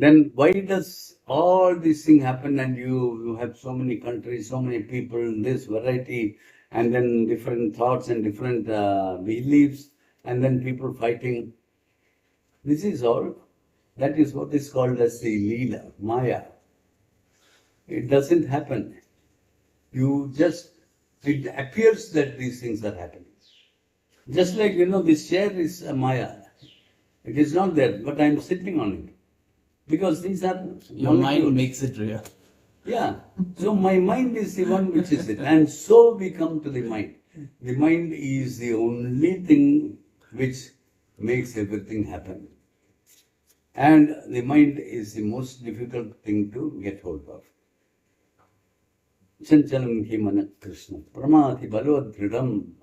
Then why does all these things happen and you have so many countries, so many people, this variety, and then different thoughts and different beliefs, and then people fighting? This is all. That is what is called as the Leela, Maya. It doesn't happen. It appears that these things are happening. Just like, this chair is a Maya. It is not there, but I am sitting on it. Because these are your mind makes it real. Yeah. So my mind is the one which is it. And so we come to the mind. The mind is the only thing which makes everything happen. And the mind is the most difficult thing to get hold of. Chanchalam hi mana Krishna. Pramati balodridam.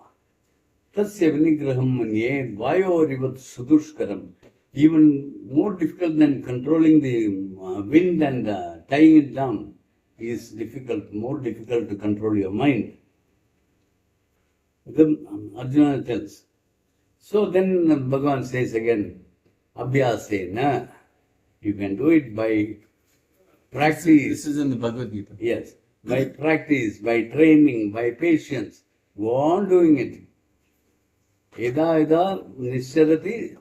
Tasya vinigraham manye vayorivat sudushkaram. Even more difficult than controlling the wind and tying it down is difficult, more difficult to control your mind. Then Arjuna tells. So then Bhagavan says again, Abhyasena, you can do it by practice. This is in the Bhagavad Gita. Yes, by practice, by training, by patience. Go on doing it. Eda eda nisharati.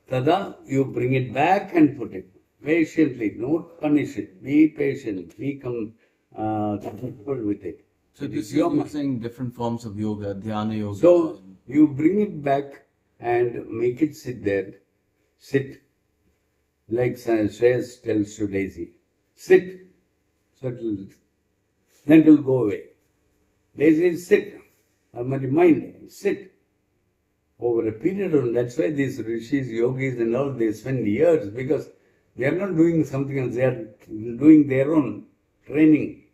Tada, you bring it back and put it patiently. Don't punish it. Be patient. Be comfortable with it. So this is using different forms of yoga, dhyana yoga. So you bring it back and make it sit there. Sit. Like Shreyas tells to Daisy. Sit. So then it will go away. Daisy, sit. Mind, sit. Over a period of, that's why these rishis, yogis and all, they spend years because they are not doing something else, they are doing their own training.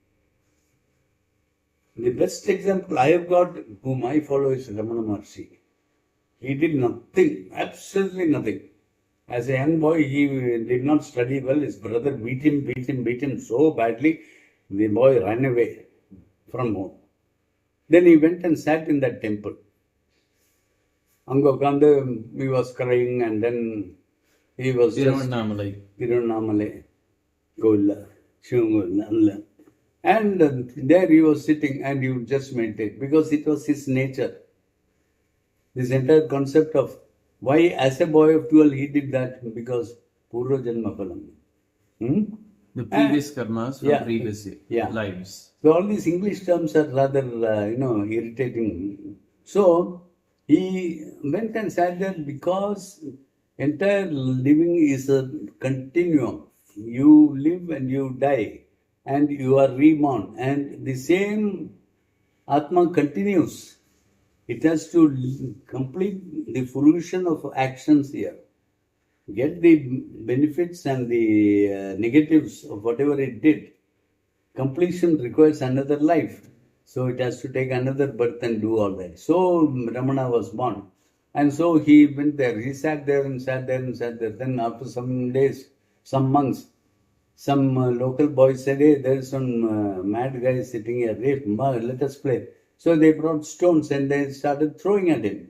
The best example I have got, whom I follow, is Ramana Maharshi. He did nothing, absolutely nothing. As a young boy, he did not study well. His brother beat him so badly, the boy ran away from home. Then he went and sat in that temple. He was crying and then he was Tirunamale, Golla, Shungulla. And there he was sitting and he would just meditate because it was his nature. This entire concept of why as a boy of 12 he did that, because Purva Janma Phalam. The previous karmas from previous lives. So all these English terms are rather, irritating. So he went and sat there because entire living is a continuum. You live and you die and you are reborn, and the same Atma continues. It has to complete the fruition of actions here. Get the benefits and the negatives of whatever it did. Completion requires another life. So it has to take another birth and do all that. So Ramana was born. And so he went there. He sat there and sat there and sat there. Then after some days, some months, some local boys said, hey, there is some mad guy sitting here. Hey, let us play. So they brought stones and they started throwing at him.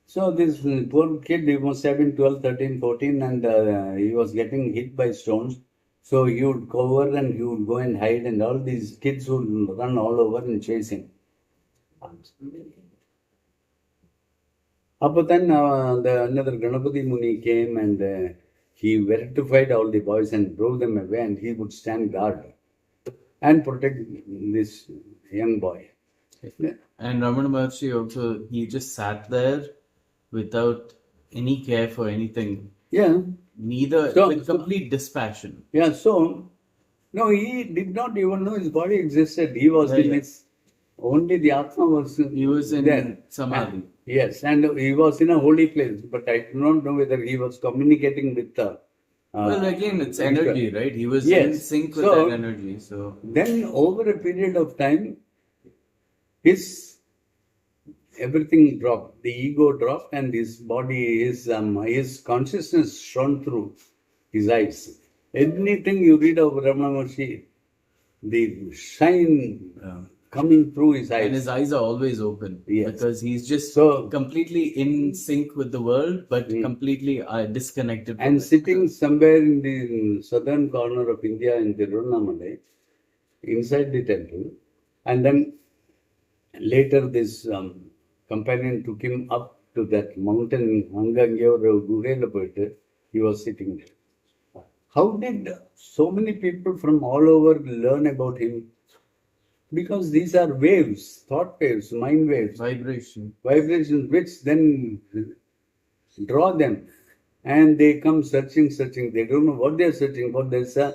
So this poor kid, he must have been 12, 13, 14 and he was getting hit by stones. So he would cover and he would go and hide and all these kids would run all over and chase him. But then another Ganapati Muni came and he rectified all the boys and drove them away and he would stand guard and protect this young boy. And Ramana Maharshi also, he just sat there without any care for anything. Yeah. With complete dispassion. Yeah, so, no, he did not even know his body existed. He was in his, only the Atma was He was in there. Samadhi. Yes, and he was in a holy place, but I do not know whether he was communicating with well, again, it's energy, right? He was in sync with that energy. So then over a period of time, everything dropped. The ego dropped and his body, his consciousness shone through his eyes. Anything you read of Ramana Maharshi, the shine coming through his And eyes. his eyes are always open. Yes. Because he's just So- completely in sync with the world, but Mm. completely disconnected from And it. sitting somewhere in the southern corner of India in Tiruvannamalai, inside the temple, and then later this companion took him up to that mountain, he was sitting there. How did so many people from all over learn about him? Because these are waves, thought waves, mind waves, Vibration. vibrations, which then draw them, and they come searching. They don't know what they are searching for. There's a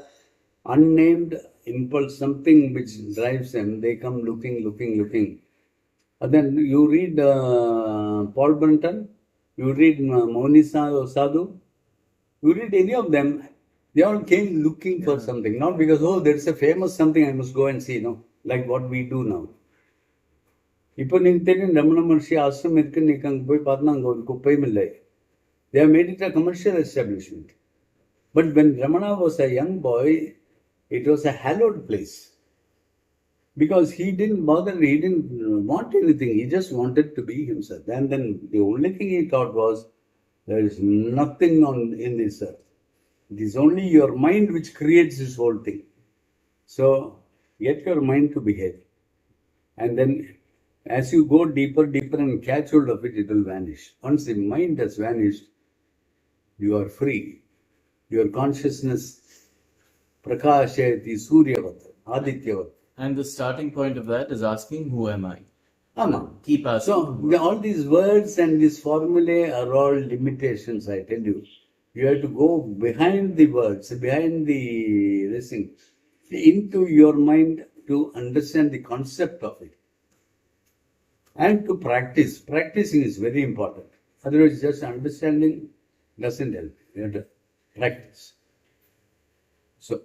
unnamed impulse, something which drives them. They come looking. And then you read Paul Brunton, you read Maunisa Sadhu, you read any of them, they all came looking for something. Not because, oh, there's a famous something I must go and see, no, like what we do now. இப்போ நீங்க தெரியும் ரமண மகர்ஷி ஆசிரமம் இருக்கு, நீங்க அங்கே போய் பார்த்தா அங்கே ஒரு குப்பையும் இல்லை. They have made it a commercial establishment. But when Ramana was a young boy, it was a hallowed place. Because he didn't bother, he didn't want anything, he just wanted to be himself. And then the only thing he thought was, there is nothing in this earth. It is only your mind which creates this whole thing. So, get your mind to behave. And then, as you go deeper and catch hold of it, it will vanish. Once the mind has vanished, you are free. Your consciousness, prakashayati suryavat, adityavat. And the starting point of that is asking, who am I? Ama. Keep asking. So, all these words and these formulae are all limitations, I tell you. You have to go behind the words, behind this thing, into your mind to understand the concept of it. And to practice. Practicing is very important. Otherwise, just understanding doesn't help. You have to practice. So,